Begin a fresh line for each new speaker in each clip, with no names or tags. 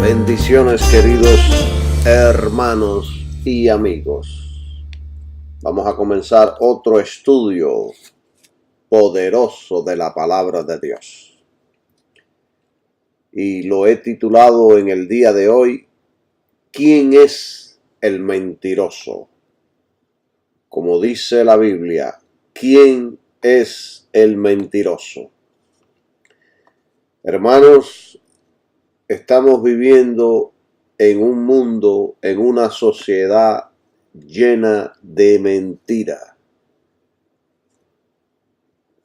Bendiciones, queridos hermanos y amigos. Vamos a comenzar otro estudio poderoso de la palabra de Dios. Y lo he titulado en el día de hoy, ¿quién es el mentiroso? Como dice la Biblia, ¿quién es el mentiroso? Hermanos, estamos viviendo en un mundo, en una sociedad llena de mentira.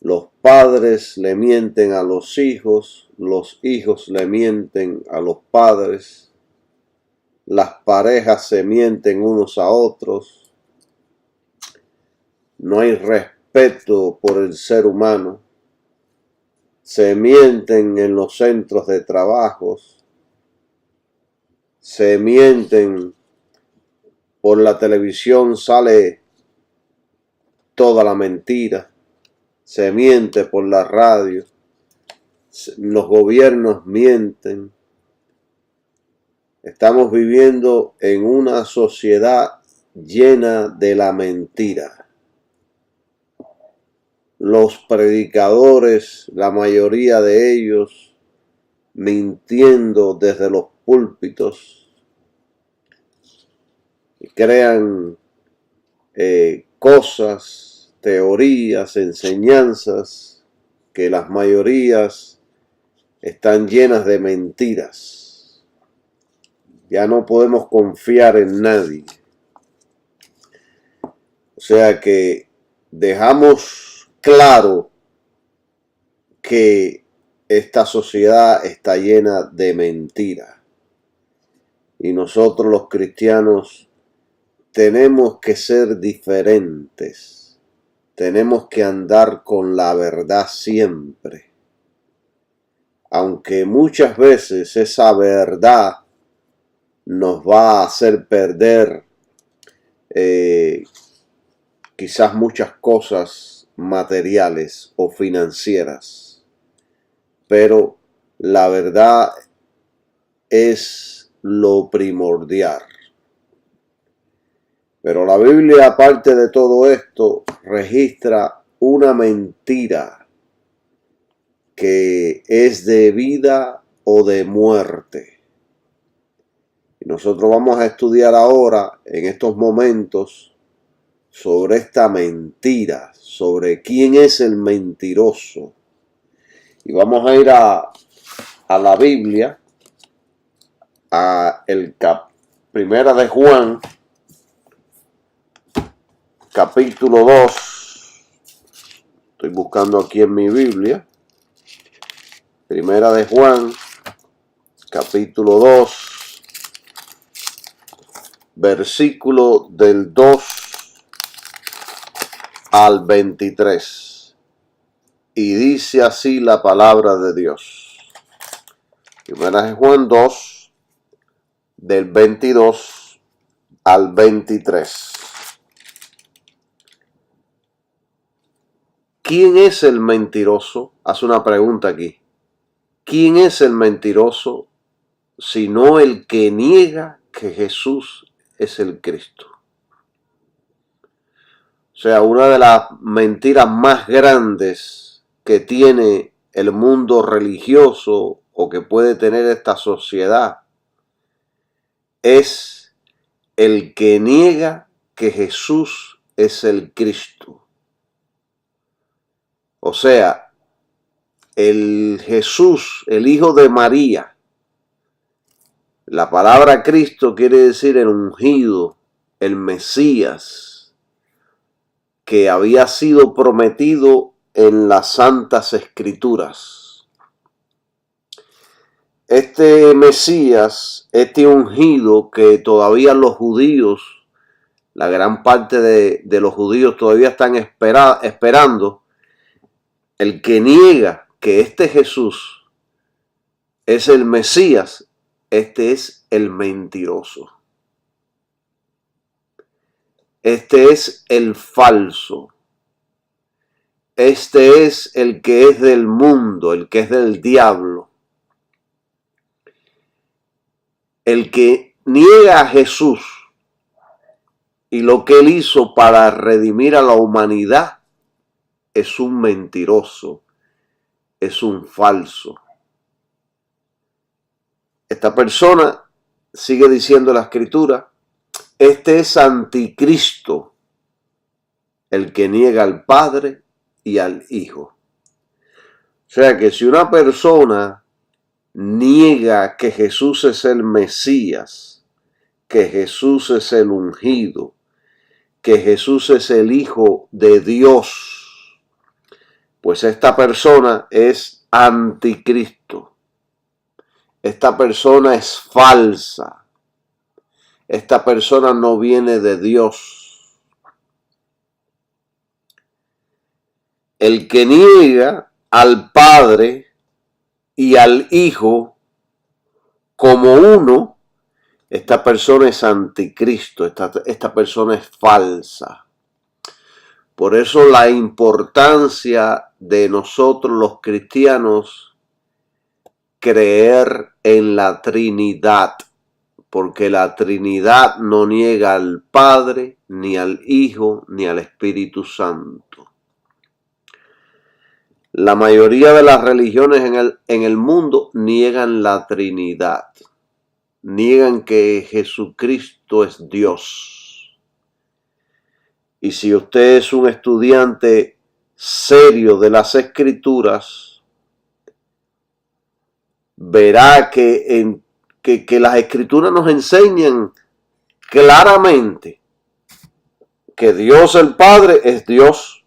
Los padres le mienten a los hijos le mienten a los padres, las parejas se mienten unos a otros, no hay respeto por el ser humano, se mienten en los centros de trabajos, se mienten por la televisión, sale toda la mentira, se miente por la radio, los gobiernos mienten. Estamos viviendo en una sociedad llena de la mentira. Los predicadores, la mayoría de ellos, mintiendo desde los púlpitos, crean cosas, teorías, enseñanzas, que las mayorías están llenas de mentiras. Ya no podemos confiar en nadie. O sea que dejamos claro que esta sociedad está llena de mentira. Y nosotros los cristianos tenemos que ser diferentes. Tenemos que andar con la verdad siempre. Aunque muchas veces esa verdad nos va a hacer perder quizás muchas cosas materiales o financieras. Pero la verdad es lo primordial. Pero la Biblia, aparte de todo esto, registra una mentira que es de vida o de muerte. Y nosotros vamos a estudiar ahora, en estos momentos, sobre esta mentira, sobre quién es el mentiroso. Y vamos a ir a la Biblia, a Primera de Juan, capítulo 2. Estoy buscando aquí en mi Biblia. Primera de Juan, capítulo 2, versículo del 2 al 23. Y dice así la palabra de Dios. Primera de Juan 2, del 22 al 23. ¿Quién es el mentiroso? Haz una pregunta aquí. ¿Quién es el mentiroso sino el que niega que Jesús es el Cristo? O sea, una de las mentiras más grandes que tiene el mundo religioso o que puede tener esta sociedad es el que niega que Jesús es el Cristo. O sea, el Jesús, el Hijo de María. La palabra Cristo quiere decir el ungido, el Mesías, que había sido prometido en las Santas Escrituras. Este Mesías, este ungido que todavía los judíos, la gran parte de los judíos todavía están esperando, el que niega que este Jesús es el Mesías, este es el mentiroso. Este es el falso. Este es el que es del mundo, el que es del diablo. El que niega a Jesús y lo que él hizo para redimir a la humanidad es un mentiroso, es un falso. Esta persona, sigue diciendo la Escritura, este es anticristo, el que niega al Padre y al Hijo. O sea que si una persona niega que Jesús es el Mesías, que Jesús es el ungido, que Jesús es el Hijo de Dios, pues esta persona es anticristo. Esta persona es falsa. Esta persona no viene de Dios. El que niega al Padre y al Hijo como uno, esta persona es anticristo, esta persona es falsa. Por eso la importancia de nosotros los cristianos creer en la Trinidad, porque la Trinidad no niega al Padre, ni al Hijo, ni al Espíritu Santo. La mayoría de las religiones en el mundo niegan la Trinidad. Niegan que Jesucristo es Dios. Y si usted es un estudiante serio de las Escrituras, verá que las Escrituras nos enseñan claramente que Dios el Padre es Dios,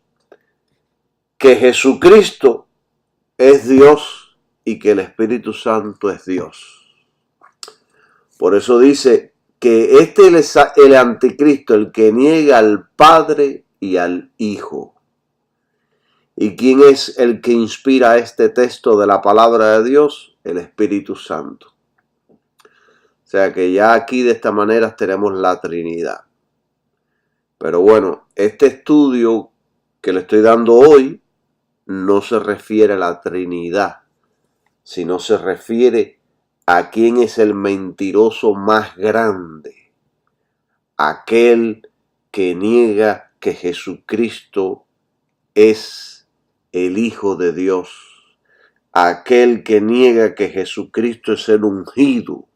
que Jesucristo es Dios y que el Espíritu Santo es Dios. Por eso dice que este es el anticristo, el que niega al Padre y al Hijo. ¿Y quién es el que inspira este texto de la palabra de Dios? El Espíritu Santo. O sea que ya aquí de esta manera tenemos la Trinidad. Pero bueno, este estudio que le estoy dando hoy no se refiere a la Trinidad, sino se refiere a quién es el mentiroso más grande, aquel que niega que Jesucristo es el Hijo de Dios, aquel que niega que Jesucristo es el ungido,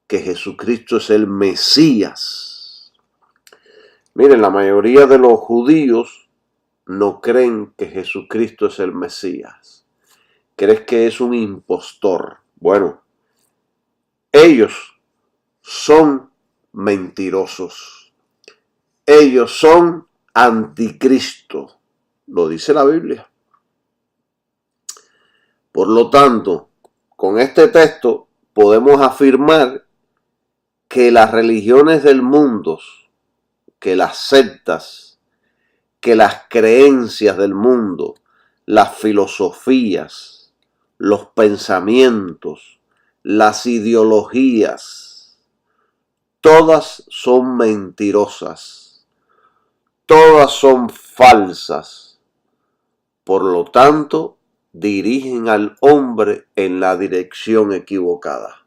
que Jesucristo es el Mesías. Miren, la mayoría de los judíos no creen que Jesucristo es el Mesías. Creen que es un impostor. Bueno, ellos son mentirosos. Ellos son anticristo. Lo dice la Biblia. Por lo tanto, con este texto podemos afirmar que las religiones del mundo, que las sectas, que las creencias del mundo, las filosofías, los pensamientos, las ideologías, todas son mentirosas, todas son falsas. Por lo tanto, dirigen al hombre en la dirección equivocada.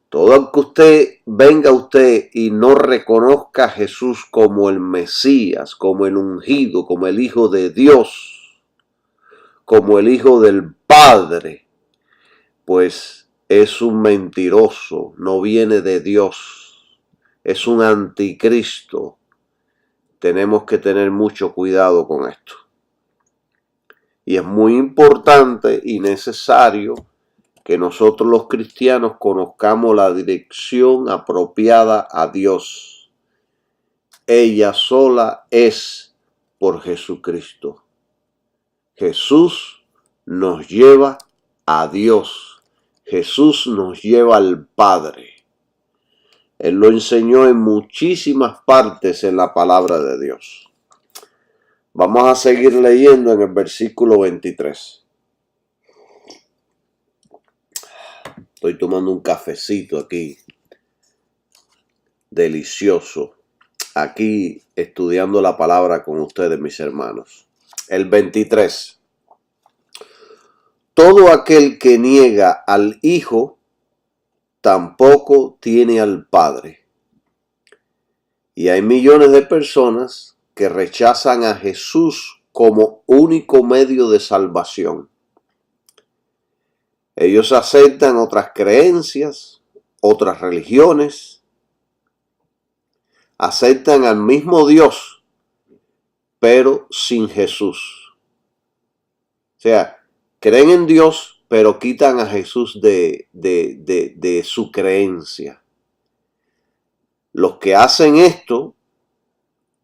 Todo que venga usted y no reconozca a Jesús como el Mesías, como el ungido, como el Hijo de Dios, como el Hijo del Padre, pues es un mentiroso, no viene de Dios, es un anticristo. Tenemos que tener mucho cuidado con esto. Y es muy importante y necesario que nosotros los cristianos conozcamos la dirección apropiada a Dios. Ella sola es por Jesucristo. Jesús nos lleva a Dios. Jesús nos lleva al Padre. Él lo enseñó en muchísimas partes en la palabra de Dios. Vamos a seguir leyendo en el versículo 23. Estoy tomando un cafecito aquí, delicioso, aquí estudiando la palabra con ustedes, mis hermanos. El 23. Todo aquel que niega al Hijo tampoco tiene al Padre. Y hay millones de personas que rechazan a Jesús como único medio de salvación. Ellos aceptan otras creencias, otras religiones, aceptan al mismo Dios, pero sin Jesús. O sea, creen en Dios, pero quitan a Jesús de su creencia. Los que hacen esto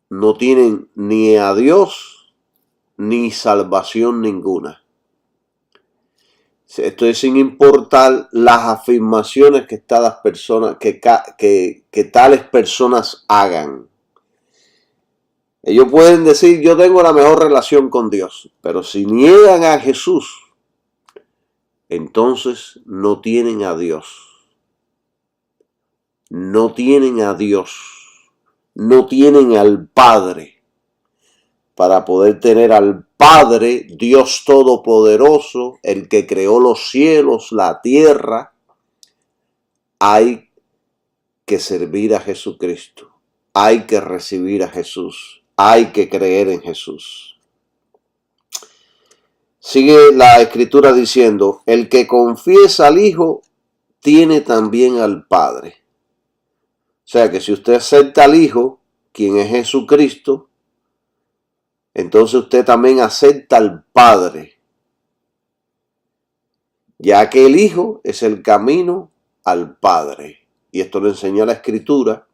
no tienen ni a Dios ni salvación ninguna. Esto es sin importar las afirmaciones que tales personas hagan. Ellos pueden decir, yo tengo la mejor relación con Dios, pero si niegan a Jesús, entonces no tienen a Dios. No tienen a Dios. No tienen al Padre. Para poder tener al Padre, Dios Todopoderoso, el que creó los cielos, la tierra, hay que servir a Jesucristo. Hay que recibir a Jesús. Hay que creer en Jesús. Sigue la Escritura diciendo, el que confiesa al Hijo, tiene también al Padre. O sea que si usted acepta al Hijo, quien es Jesucristo, entonces usted también acepta al Padre, ya que el Hijo es el camino al Padre. Y esto lo enseña la Escritura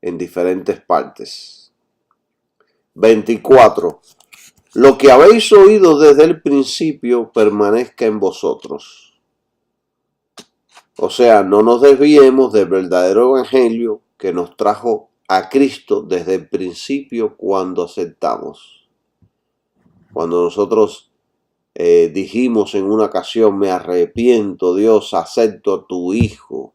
en diferentes partes. 24. Lo que habéis oído desde el principio permanezca en vosotros. O sea, no nos desviemos del verdadero evangelio que nos trajo a Cristo desde el principio cuando aceptamos. Cuando nosotros dijimos en una ocasión, me arrepiento, Dios, acepto a tu Hijo,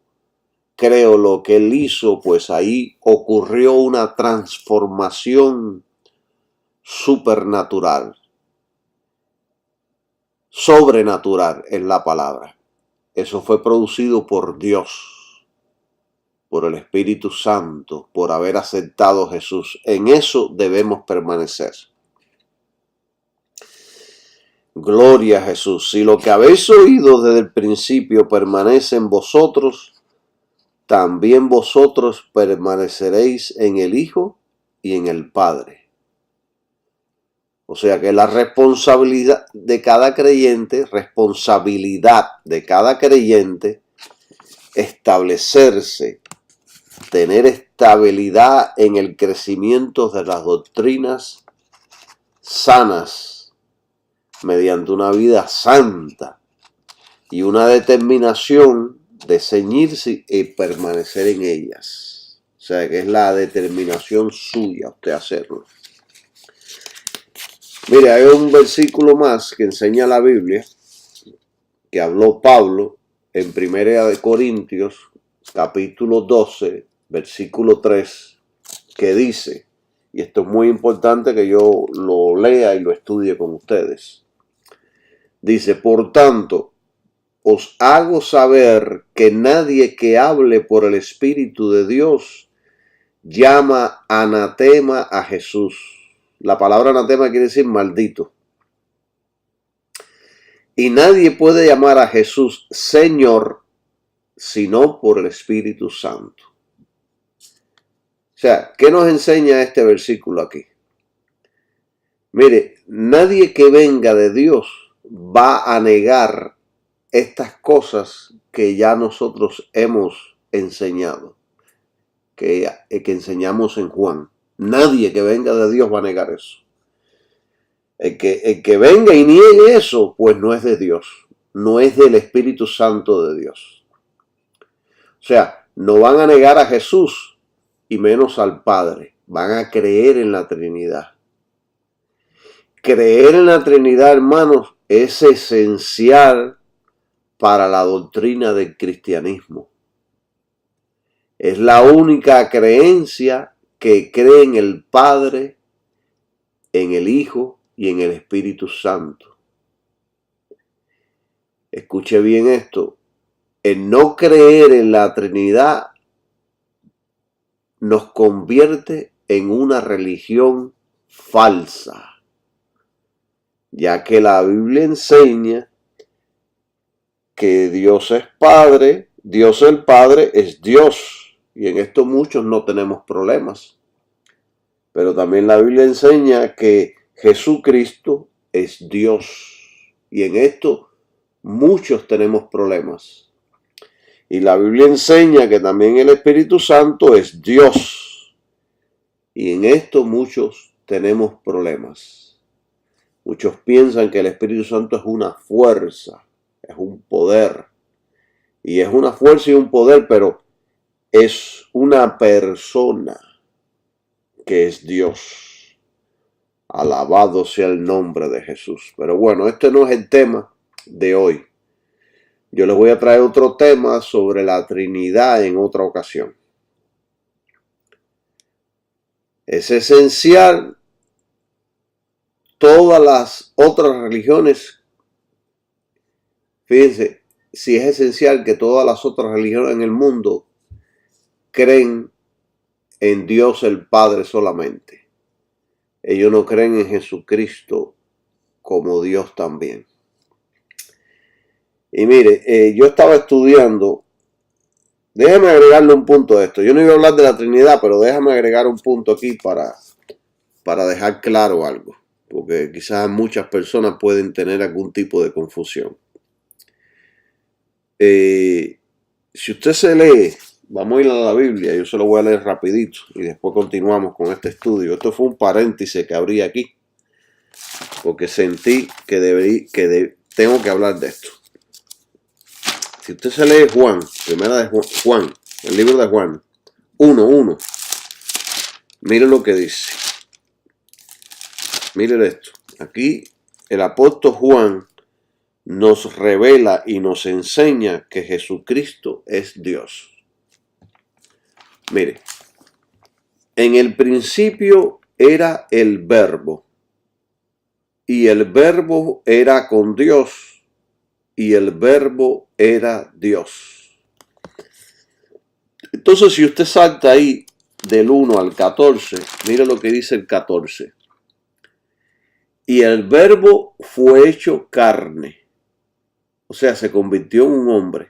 creo lo que Él hizo, pues ahí ocurrió una transformación supernatural, sobrenatural es la palabra. Eso fue producido por Dios, por el Espíritu Santo, por haber aceptado a Jesús. En eso debemos permanecer. Gloria a Jesús. Si lo que habéis oído desde el principio permanece en vosotros, también vosotros permaneceréis en el Hijo y en el Padre. O sea que la responsabilidad de cada creyente, establecerse, tener estabilidad en el crecimiento de las doctrinas sanas, mediante una vida santa y una determinación de ceñirse y permanecer en ellas. O sea que es la determinación suya usted hacerlo. Mire, hay un versículo más que enseña la Biblia, que habló Pablo en 1 Corintios, capítulo 12, versículo 3, que dice, y esto es muy importante que yo lo lea y lo estudie con ustedes. Dice, por tanto, os hago saber que nadie que hable por el Espíritu de Dios llama anatema a Jesús. La palabra anatema quiere decir maldito. Y nadie puede llamar a Jesús Señor sino por el Espíritu Santo. O sea, ¿qué nos enseña este versículo aquí? Mire, nadie que venga de Dios va a negar estas cosas que ya nosotros hemos enseñado, que enseñamos en Juan. Nadie que venga de Dios va a negar eso. El que venga y niegue eso, pues no es de Dios, no es del Espíritu Santo de Dios. O sea, no van a negar a Jesús y menos al Padre, van a creer en la Trinidad. Creer en la Trinidad, hermanos, es esencial para la doctrina del cristianismo. Es la única creencia que cree en el Padre, en el Hijo y en el Espíritu Santo. Escuche bien esto. El no creer en la Trinidad nos convierte en una religión falsa, ya que la Biblia enseña que Dios es Padre, Dios el Padre es Dios, y en esto muchos no tenemos problemas. Pero también la Biblia enseña que Jesucristo es Dios, y en esto muchos tenemos problemas. Y la Biblia enseña que también el Espíritu Santo es Dios. Y en esto muchos tenemos problemas. Muchos piensan que el Espíritu Santo es una fuerza, es un poder. Y es una fuerza y un poder, pero es una persona que es Dios. Alabado sea el nombre de Jesús. Pero bueno, este no es el tema de hoy. Yo les voy a traer otro tema sobre la Trinidad en otra ocasión. Es esencial, todas las otras religiones, fíjense, si es esencial que todas las otras religiones en el mundo creen en Dios el Padre solamente. Ellos no creen en Jesucristo como Dios también. Y mire, yo estaba estudiando, déjame agregarle un punto a esto. Yo no iba a hablar de la Trinidad, pero déjame agregar un punto aquí para dejar claro algo, porque quizás muchas personas pueden tener algún tipo de confusión. Si usted se lee, vamos a ir a la Biblia, yo se lo voy a leer rapidito y después continuamos con este estudio. Esto fue un paréntesis que abrí aquí, porque sentí que tengo que hablar de esto. Si usted se lee Juan, primera de Juan, el libro de Juan, 1:1, mire lo que dice. Mire esto. Aquí el apóstol Juan nos revela y nos enseña que Jesucristo es Dios. Mire, en el principio era el Verbo, y el Verbo era con Dios, y el Verbo era Dios. Entonces, si usted salta ahí del 1 al 14, mire lo que dice el 14. Y el Verbo fue hecho carne, o sea, se convirtió en un hombre,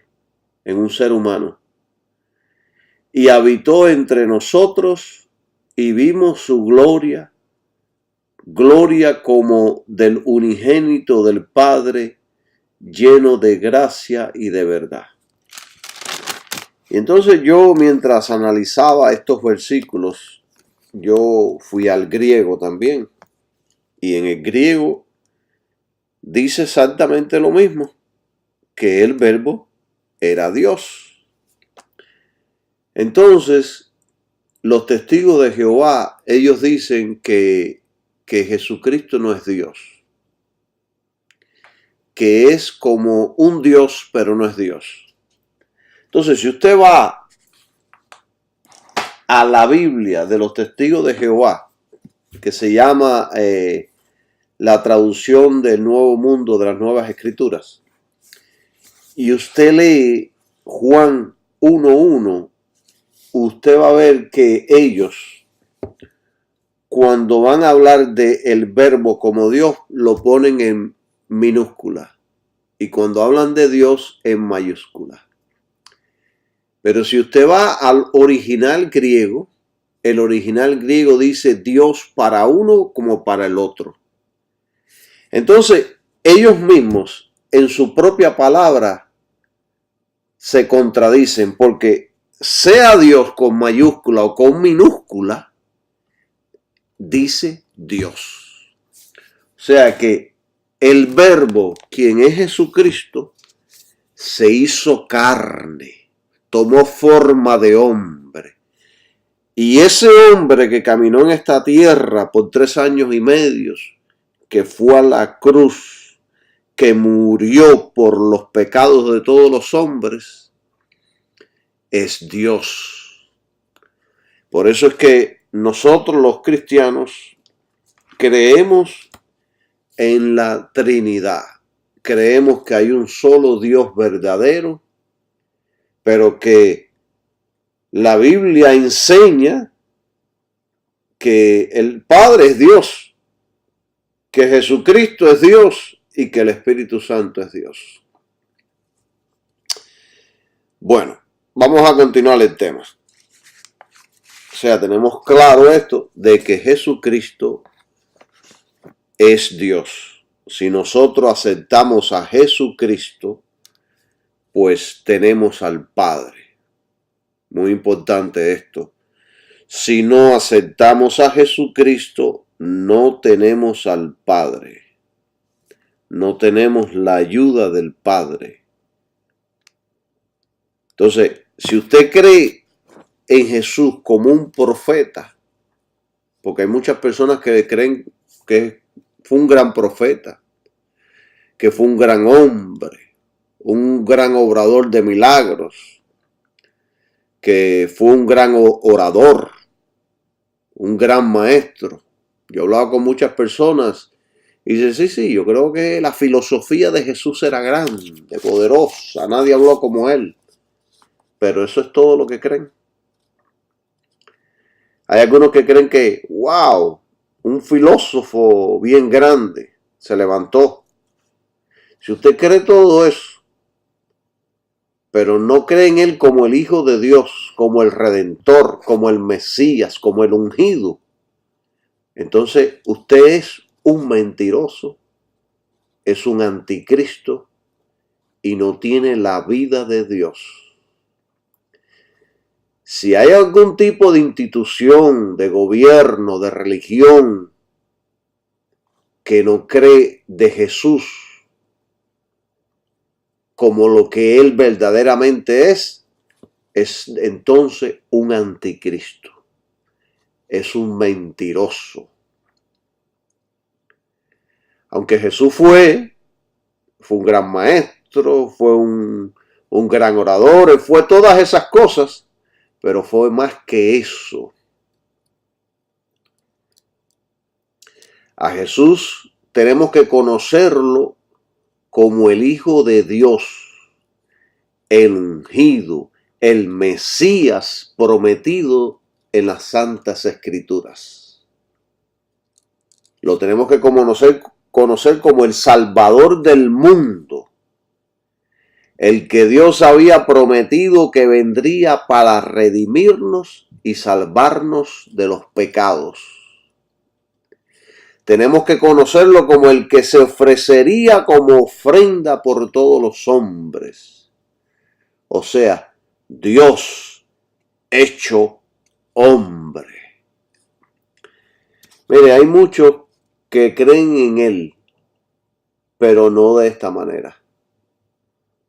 en un ser humano, y habitó entre nosotros, y vimos su gloria, gloria como del unigénito del Padre, lleno de gracia y de verdad. Y entonces yo, mientras analizaba estos versículos, yo fui al griego también. Y en el griego dice exactamente lo mismo, que el Verbo era Dios. Entonces, los testigos de Jehová, ellos dicen que Jesucristo no es Dios, que es como un Dios, pero no es Dios. Entonces, si usted va a la Biblia de los testigos de Jehová, que se llama la traducción del Nuevo Mundo de las Nuevas Escrituras, y usted lee Juan 1:1, usted va a ver que ellos, cuando van a hablar de el Verbo como Dios, lo ponen en minúscula, y cuando hablan de Dios, en mayúscula. Pero si usted va al original griego, el original griego dice Dios para uno como para el otro. Entonces, ellos mismos, en su propia palabra, se contradicen, porque sea Dios con mayúscula o con minúscula, dice Dios. O sea que el Verbo, quien es Jesucristo, se hizo carne, tomó forma de hombre. Y ese hombre que caminó en esta tierra por 3 años y medio, que fue a la cruz, que murió por los pecados de todos los hombres, es Dios. Por eso es que nosotros los cristianos creemos en la Trinidad. Creemos que hay un solo Dios verdadero pero que la Biblia enseña que el Padre es Dios, que Jesucristo es Dios y que el Espíritu Santo es Dios. Bueno, vamos a continuar el tema. O sea, tenemos claro esto de que Jesucristo es Dios. Si nosotros aceptamos a Jesucristo, pues tenemos al Padre. Muy importante esto. Si no aceptamos a Jesucristo, no tenemos al Padre. No tenemos la ayuda del Padre. Entonces, si usted cree en Jesús como un profeta, porque hay muchas personas que creen que fue un gran profeta, que fue un gran hombre, un gran obrador de milagros, que fue un gran orador, un gran maestro. Yo hablaba con muchas personas y dicen, sí, yo creo que la filosofía de Jesús era grande, poderosa, nadie habló como él. Pero eso es todo lo que creen. Hay algunos que creen que, wow, un filósofo bien grande se levantó. Si usted cree todo eso, pero no cree en él como el Hijo de Dios, como el Redentor, como el Mesías, como el ungido, entonces usted es un mentiroso, es un anticristo y no tiene la vida de Dios. Si hay algún tipo de institución, de gobierno, de religión que no cree de Jesús como lo que él verdaderamente es entonces un anticristo. Es un mentiroso. Aunque Jesús fue un gran maestro, fue un gran orador, fue todas esas cosas, pero fue más que eso. A Jesús tenemos que conocerlo como el Hijo de Dios, el ungido, el Mesías prometido en las Santas Escrituras. Lo tenemos que conocer como el Salvador del mundo, el que Dios había prometido que vendría para redimirnos y salvarnos de los pecados. Tenemos que conocerlo como el que se ofrecería como ofrenda por todos los hombres. O sea, Dios hecho hombre. Mire, hay muchos que creen en él, pero no de esta manera.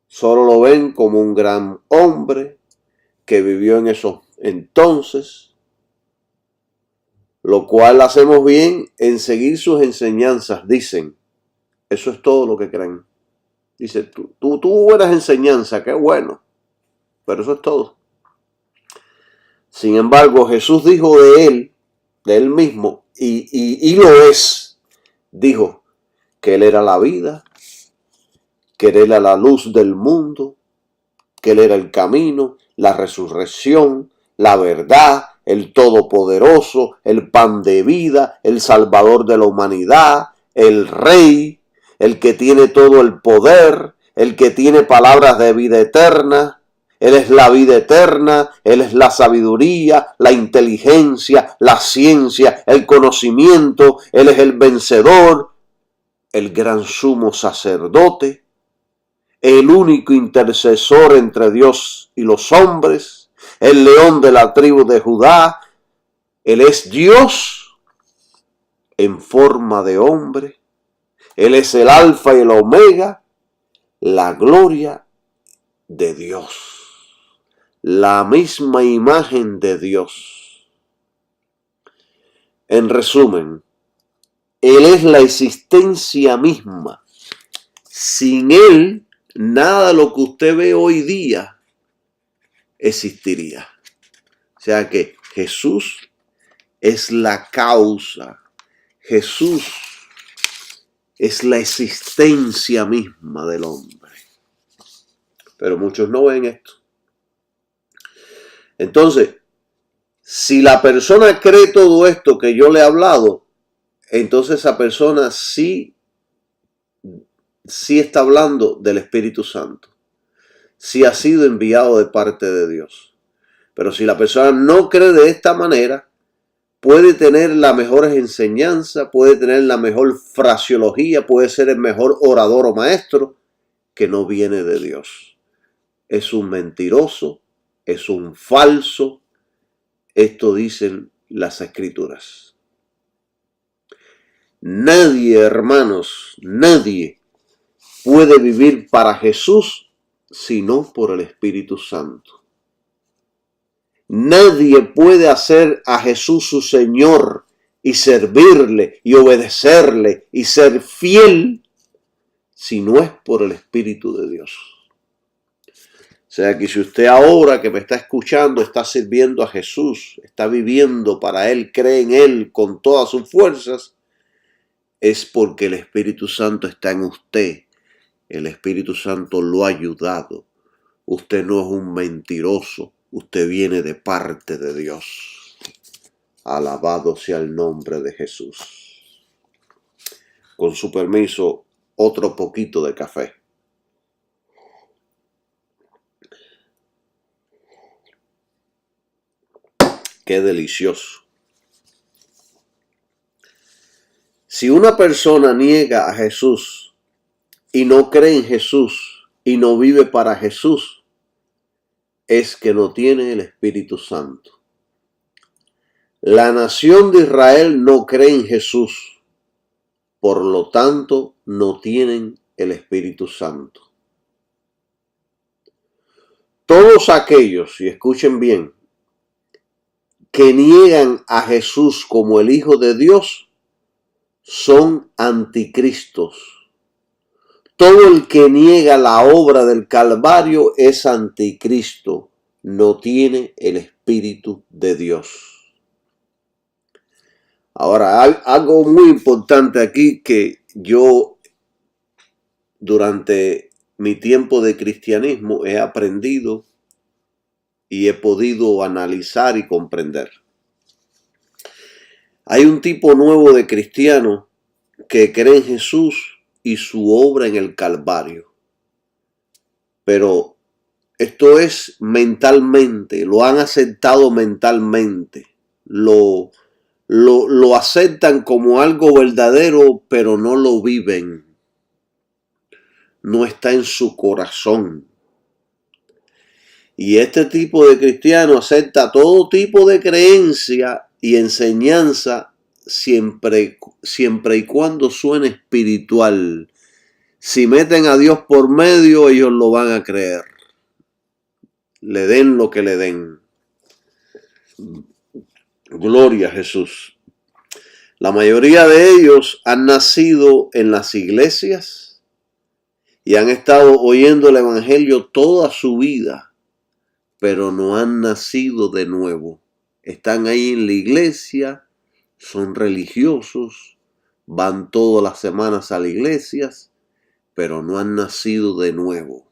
Solo lo ven como un gran hombre que vivió en esos entonces, lo cual hacemos bien en seguir sus enseñanzas, dicen. Eso es todo lo que creen. Dice, tú buenas enseñanzas, qué bueno, pero eso es todo. Sin embargo, Jesús dijo de él mismo, y lo es, dijo que él era la vida, que él era la luz del mundo, que él era el camino, la resurrección, la verdad, el todopoderoso, el pan de vida, el salvador de la humanidad, el rey, el que tiene todo el poder, el que tiene palabras de vida eterna. Él es la vida eterna, Él es la sabiduría, la inteligencia, la ciencia, el conocimiento. Él es el vencedor, el gran sumo sacerdote, el único intercesor entre Dios y los hombres, el león de la tribu de Judá. Él es Dios en forma de hombre. Él es el alfa y el omega, la gloria de Dios. La misma imagen de Dios. En resumen, Él es la existencia misma. Sin Él, nada de lo que usted ve hoy día existiría. O sea que Jesús es la causa. Jesús es la existencia misma del hombre. Pero muchos no ven esto. Entonces, si la persona cree todo esto que yo le he hablado, entonces esa persona sí está hablando del Espíritu Santo. Sí ha sido enviado de parte de Dios. Pero si la persona no cree de esta manera, puede tener las mejores enseñanzas, puede tener la mejor fraseología, puede ser el mejor orador o maestro, que no viene de Dios. Es un mentiroso, es un falso. Esto dicen las Escrituras. Nadie, hermanos, nadie puede vivir para Jesús sino por el Espíritu Santo. Nadie puede hacer a Jesús su Señor y servirle y obedecerle y ser fiel si no es por el Espíritu de Dios. O sea que si usted ahora que me está escuchando está sirviendo a Jesús, está viviendo para Él, cree en Él con todas sus fuerzas, es porque el Espíritu Santo está en usted. El Espíritu Santo lo ha ayudado. Usted no es un mentiroso. Usted viene de parte de Dios. Alabado sea el nombre de Jesús. Con su permiso, otro poquito de café. Qué delicioso. Si una persona niega a Jesús y no cree en Jesús y no vive para Jesús, es que no tiene el Espíritu Santo. La nación de Israel no cree en Jesús, por lo tanto no tienen el Espíritu Santo. Todos aquellos, y escuchen bien, que niegan a Jesús como el Hijo de Dios, son anticristos. Todo el que niega la obra del Calvario es anticristo, no tiene el Espíritu de Dios. Ahora, algo muy importante aquí que yo durante mi tiempo de cristianismo he aprendido y he podido analizar y comprender. Hay un tipo nuevo de cristiano que cree en Jesús y su obra en el Calvario. Pero esto es mentalmente, lo han aceptado mentalmente, lo aceptan como algo verdadero, pero no lo viven. No está en su corazón. Y este tipo de cristiano acepta todo tipo de creencia y enseñanza siempre y cuando suene espiritual. Si meten a Dios por medio, ellos lo van a creer. Le den lo que le den. Gloria a Jesús. La mayoría de ellos han nacido en las iglesias y han estado oyendo el evangelio toda su vida, pero no han nacido de nuevo. Están ahí en la iglesia, son religiosos, van todas las semanas a las iglesias, pero no han nacido de nuevo.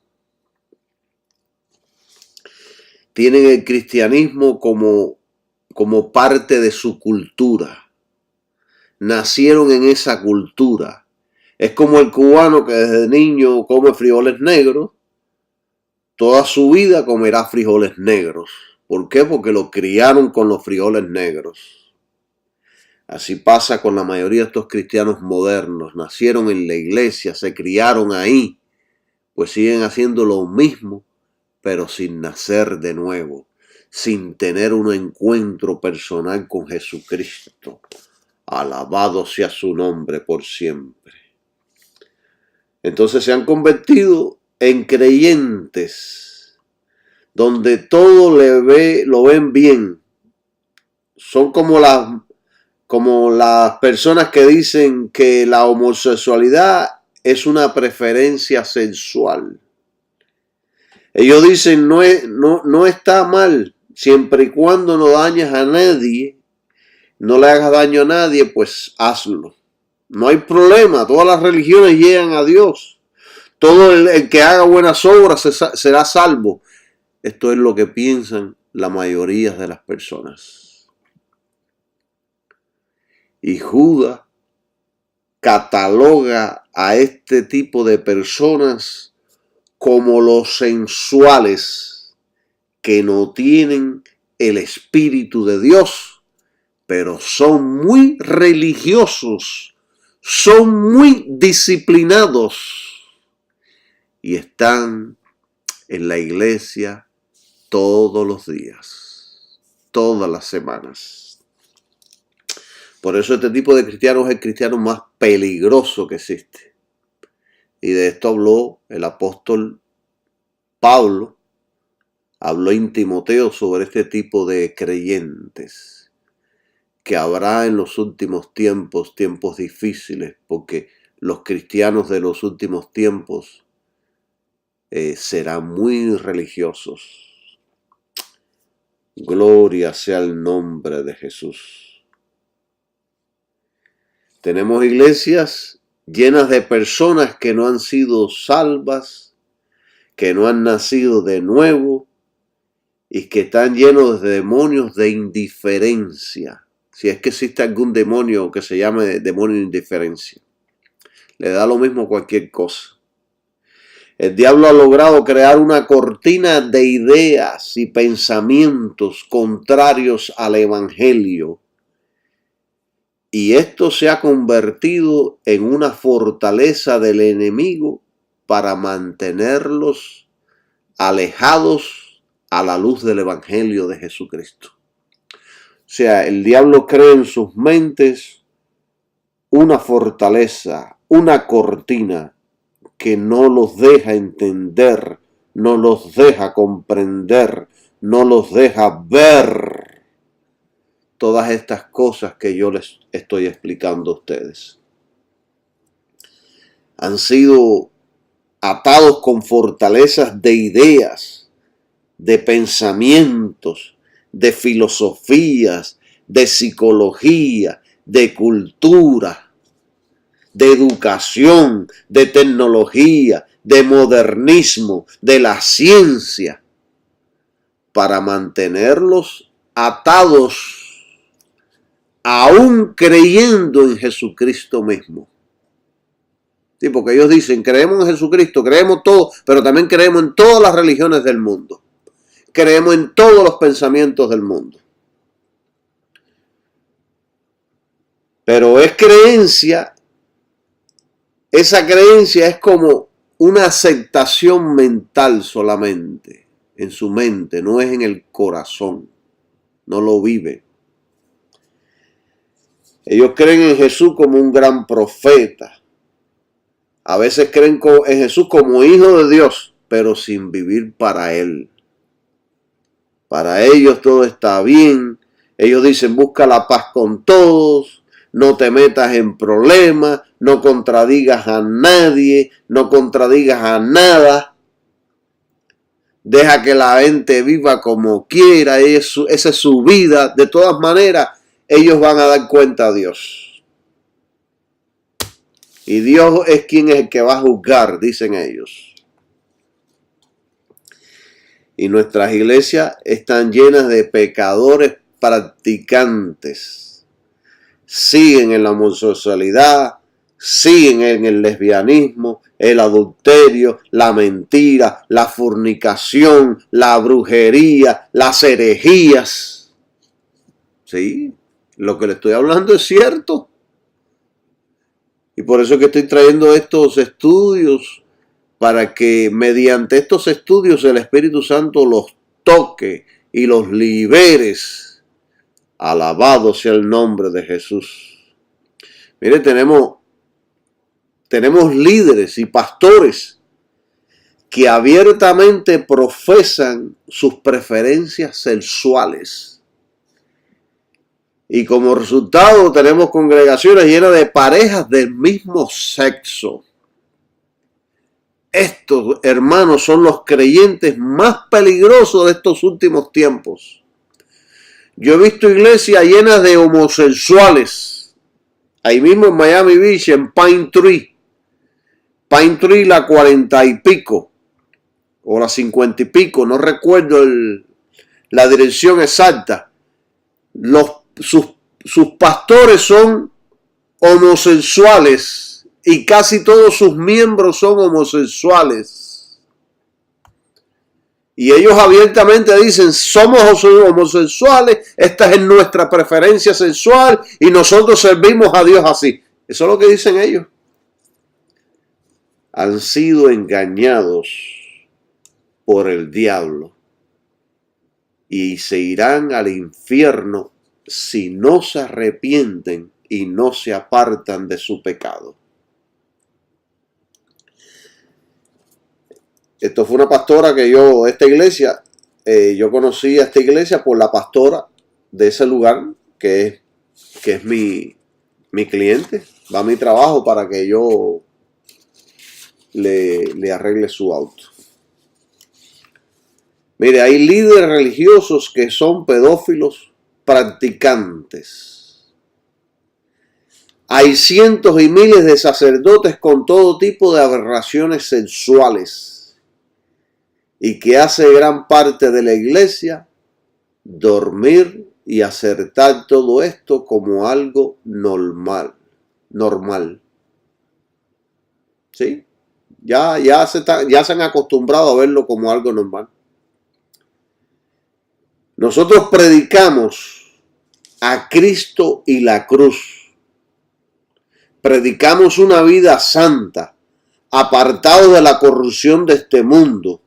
Tienen el cristianismo como parte de su cultura. Nacieron en esa cultura. Es como el cubano que desde niño come frijoles negros. Toda su vida comerá frijoles negros. ¿Por qué? Porque lo criaron con los frijoles negros. Así pasa con la mayoría de estos cristianos modernos. Nacieron en la iglesia, se criaron ahí, pues siguen haciendo lo mismo, pero sin nacer de nuevo, sin tener un encuentro personal con Jesucristo. Alabado sea su nombre por siempre. Entonces se han convertido en creyentes, donde todo lo ven bien. Son como las personas que dicen que la homosexualidad es una preferencia sexual. Ellos dicen no está mal, siempre y cuando no dañes a nadie, no le hagas daño a nadie, pues hazlo. No hay problema, todas las religiones llegan a Dios. Todo el que haga buenas obras será salvo. Esto es lo que piensan la mayoría de las personas. Y Judas cataloga a este tipo de personas como los sensuales que no tienen el Espíritu de Dios, pero son muy religiosos, son muy disciplinados y están en la iglesia todos los días, todas las semanas. Por eso este tipo de cristianos es el cristiano más peligroso que existe. Y de esto habló el apóstol Pablo, habló en Timoteo sobre este tipo de creyentes, que habrá en los últimos tiempos, tiempos difíciles, porque los cristianos de los últimos tiempos serán muy religiosos. Gloria sea el nombre de Jesús. Tenemos iglesias llenas de personas que no han sido salvas, que no han nacido de nuevo y que están llenos de demonios de indiferencia. Si es que existe algún demonio que se llame demonio de indiferencia, le da lo mismo cualquier cosa. El diablo ha logrado crear una cortina de ideas y pensamientos contrarios al evangelio. Y esto se ha convertido en una fortaleza del enemigo para mantenerlos alejados a la luz del evangelio de Jesucristo. O sea, el diablo crea en sus mentes una fortaleza, una cortina que no los deja entender, no los deja comprender, no los deja ver todas estas cosas que yo les estoy explicando a ustedes. Han sido atados con fortalezas de ideas, de pensamientos, de filosofías, de psicología, de cultura, de educación, de tecnología, de modernismo, de la ciencia, para mantenerlos atados, aún creyendo en Jesucristo mismo. Sí, porque ellos dicen, creemos en Jesucristo, creemos todo, pero también creemos en todas las religiones del mundo. Creemos en todos los pensamientos del mundo. Pero es creencia, esa creencia es como una aceptación mental solamente, en su mente, no es en el corazón, no lo vive. Ellos creen en Jesús como un gran profeta. A veces creen en Jesús como hijo de Dios, pero sin vivir para Él. Para ellos todo está bien. Ellos dicen, busca la paz con todos, no te metas en problemas, no contradigas a nadie, no contradigas a nada. Deja que la gente viva como quiera, esa es su vida. De todas maneras, ellos van a dar cuenta a Dios. Y Dios es quien es el que va a juzgar, dicen ellos. Y nuestras iglesias están llenas de pecadores practicantes. Siguen en la homosexualidad, siguen en el lesbianismo, el adulterio, la mentira, la fornicación, la brujería, las herejías. Sí, lo que le estoy hablando es cierto. Y por eso es que estoy trayendo estos estudios, para que mediante estos estudios el Espíritu Santo los toque y los liberes. Alabado sea el nombre de Jesús. Mire, tenemos líderes y pastores que abiertamente profesan sus preferencias sexuales. Y como resultado tenemos congregaciones llenas de parejas del mismo sexo. Estos, hermanos, son los creyentes más peligrosos de estos últimos tiempos. Yo he visto iglesias llenas de homosexuales. Ahí mismo en Miami Beach, en Pine Tree. Pine Tree, la 40 y pico. O la 50 y pico. No recuerdo la dirección exacta. Sus pastores son homosexuales y casi todos sus miembros son homosexuales. Y ellos abiertamente dicen, somos homosexuales, esta es nuestra preferencia sexual y nosotros servimos a Dios así. Eso es lo que dicen ellos. Han sido engañados por el diablo y se irán al infierno si no se arrepienten y no se apartan de su pecado. Esto fue una pastora que esta iglesia, yo conocí a esta iglesia por la pastora de ese lugar, que es mi cliente. Va a mi trabajo para que yo le arregle su auto. Mire, hay líderes religiosos que son pedófilos practicantes. Hay cientos y miles de sacerdotes con todo tipo de aberraciones sexuales y que hace gran parte de la iglesia dormir y aceptar todo esto como algo normal. ¿Sí? Ya se han acostumbrado a verlo como algo normal. Nosotros predicamos a Cristo y la cruz. Predicamos una vida santa, apartado de la corrupción de este mundo.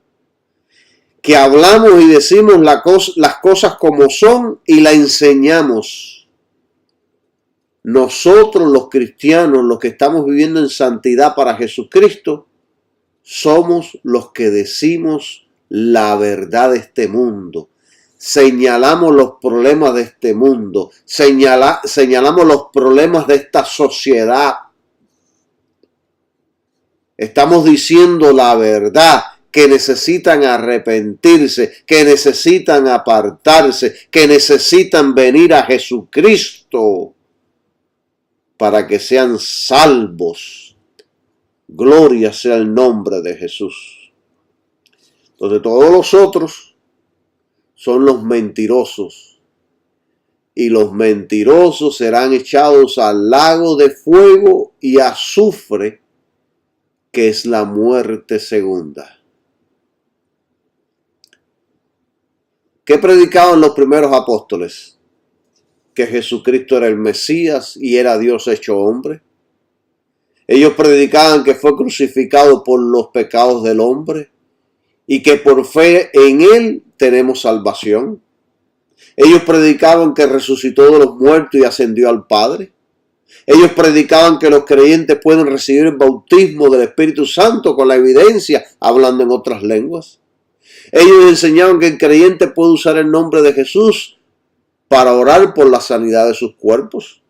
Que hablamos y decimos las cosas como son y la enseñamos. Nosotros los cristianos, los que estamos viviendo en santidad para Jesucristo, somos los que decimos la verdad de este mundo. Señalamos los problemas de este mundo. Señalamos los problemas de esta sociedad. Estamos diciendo la verdad, que necesitan arrepentirse, que necesitan apartarse, que necesitan venir a Jesucristo para que sean salvos. Gloria sea el nombre de Jesús. Entonces todos los otros son los mentirosos. Y los mentirosos serán echados al lago de fuego y azufre, que es la muerte segunda. ¿Qué predicaban los primeros apóstoles? Que Jesucristo era el Mesías y era Dios hecho hombre. Ellos predicaban que fue crucificado por los pecados del hombre y que por fe en Él tenemos salvación. Ellos predicaban que resucitó de los muertos y ascendió al Padre. Ellos predicaban que los creyentes pueden recibir el bautismo del Espíritu Santo con la evidencia, hablando en otras lenguas. Ellos enseñaban que el creyente puede usar el nombre de Jesús para orar por la sanidad de sus cuerpos.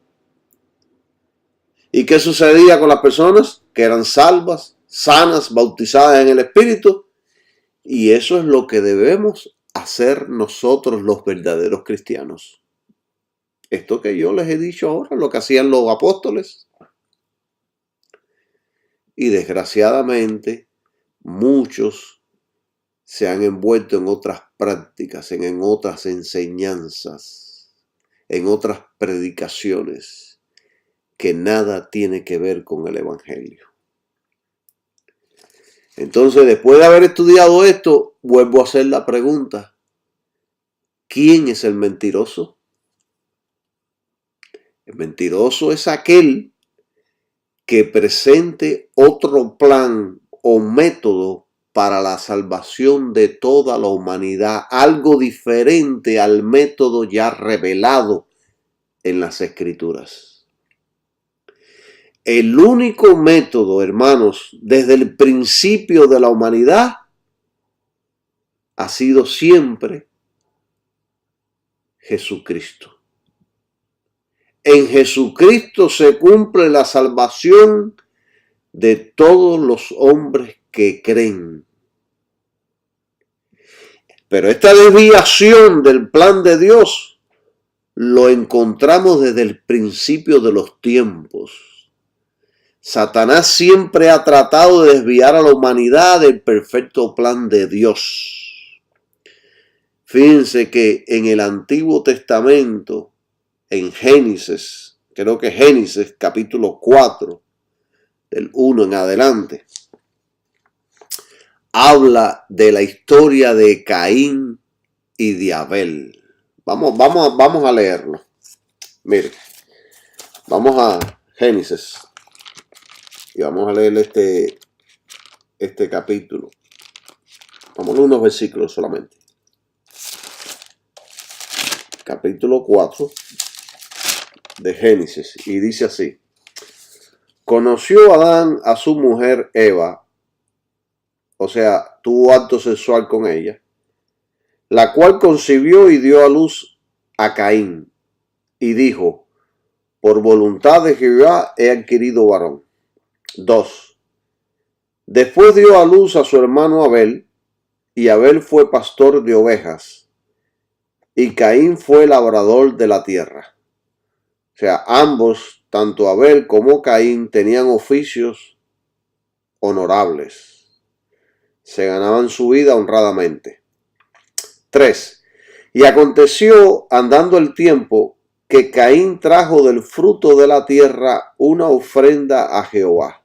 ¿Y qué sucedía con las personas? Que eran salvas, sanas, bautizadas en el Espíritu. Y eso es lo que debemos hacer nosotros los verdaderos cristianos. Esto que yo les he dicho ahora, lo que hacían los apóstoles. Y desgraciadamente, muchos se han envuelto en otras prácticas, en otras enseñanzas, en otras predicaciones que nada tiene que ver con el Evangelio. Entonces, después de haber estudiado esto, vuelvo a hacer la pregunta: ¿quién es el mentiroso? El mentiroso es aquel que presente otro plan o método para la salvación de toda la humanidad, algo diferente al método ya revelado en las Escrituras. El único método, hermanos, desde el principio de la humanidad, ha sido siempre Jesucristo. En Jesucristo se cumple la salvación de todos los hombres que creen. Pero esta desviación del plan de Dios lo encontramos desde el principio de los tiempos. Satanás siempre ha tratado de desviar a la humanidad del perfecto plan de Dios. Fíjense que en el Antiguo Testamento, en Génesis, creo que Génesis capítulo 4, del 1 en adelante, habla de la historia de Caín y de Abel. Vamos a leerlo. Miren, vamos a Génesis y vamos a leer este capítulo. Vamos a leer unos versículos solamente. Capítulo 4 de Génesis, y dice así: conoció Adán a su mujer Eva, o sea, tuvo acto sexual con ella, la cual concibió y dio a luz a Caín, y dijo: por voluntad de Jehová he adquirido varón. 2. Después dio a luz a su hermano Abel, y Abel fue pastor de ovejas, y Caín fue labrador de la tierra. O sea, ambos, tanto Abel como Caín, tenían oficios honorables. Se ganaban su vida honradamente. 3. Y aconteció, andando el tiempo, que Caín trajo del fruto de la tierra una ofrenda a Jehová.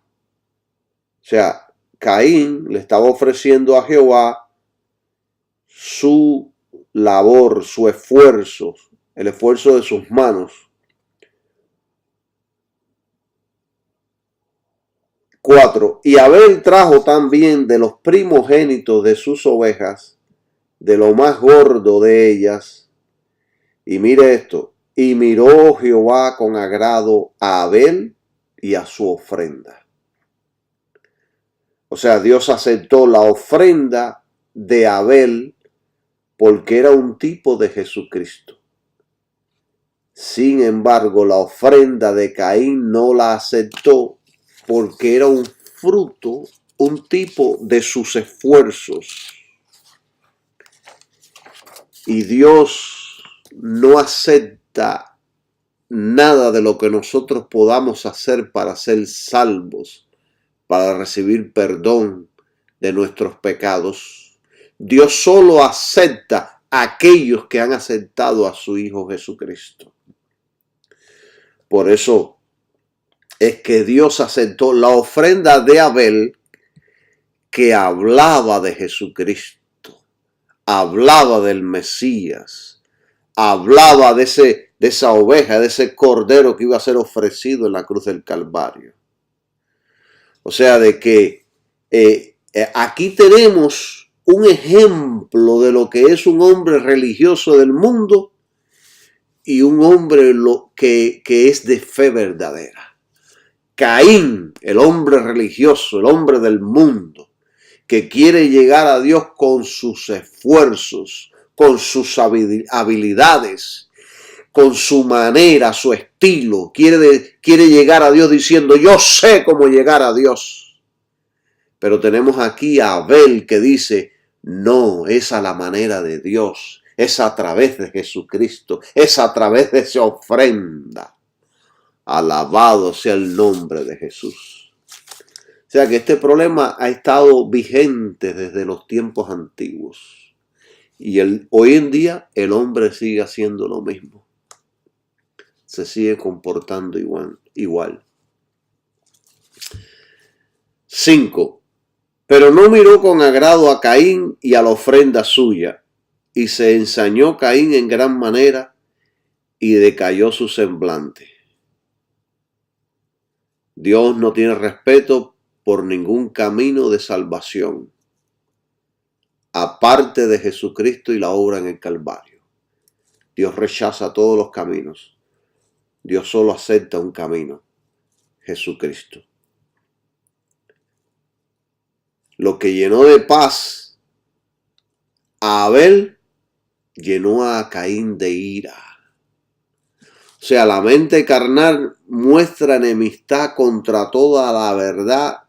O sea, Caín le estaba ofreciendo a Jehová su labor, su esfuerzo, el esfuerzo de sus manos. 4. Y Abel trajo también de los primogénitos de sus ovejas, de lo más gordo de ellas. Y mire esto: y miró Jehová con agrado a Abel y a su ofrenda. O sea, Dios aceptó la ofrenda de Abel porque era un tipo de Jesucristo. Sin embargo, la ofrenda de Caín no la aceptó porque era un fruto, un tipo de sus esfuerzos. Y Dios no acepta nada de lo que nosotros podamos hacer para ser salvos, para recibir perdón de nuestros pecados. Dios solo acepta a aquellos que han aceptado a su Hijo Jesucristo. Por eso es que Dios aceptó la ofrenda de Abel, que hablaba de Jesucristo, hablaba del Mesías, hablaba de esa oveja, de ese cordero que iba a ser ofrecido en la cruz del Calvario. O sea, de que aquí tenemos un ejemplo de lo que es un hombre religioso del mundo y un hombre que es de fe verdadera. Caín, el hombre religioso, el hombre del mundo, que quiere llegar a Dios con sus esfuerzos, con sus habilidades, con su manera, su estilo. Quiere llegar a Dios diciendo: yo sé cómo llegar a Dios. Pero tenemos aquí a Abel que dice: no, es a la manera de Dios, es a través de Jesucristo, es a través de esa ofrenda. Alabado sea el nombre de Jesús. O sea que este problema ha estado vigente desde los tiempos antiguos. Y hoy en día el hombre sigue haciendo lo mismo. Se sigue comportando igual. 5. Pero no miró con agrado a Caín y a la ofrenda suya, y se ensañó Caín en gran manera, y decayó su semblante. Dios no tiene respeto por ningún camino de salvación, aparte de Jesucristo y la obra en el Calvario. Dios rechaza todos los caminos. Dios solo acepta un camino: Jesucristo. Lo que llenó de paz a Abel, llenó a Caín de ira. O sea, la mente carnal muestra enemistad contra toda la verdad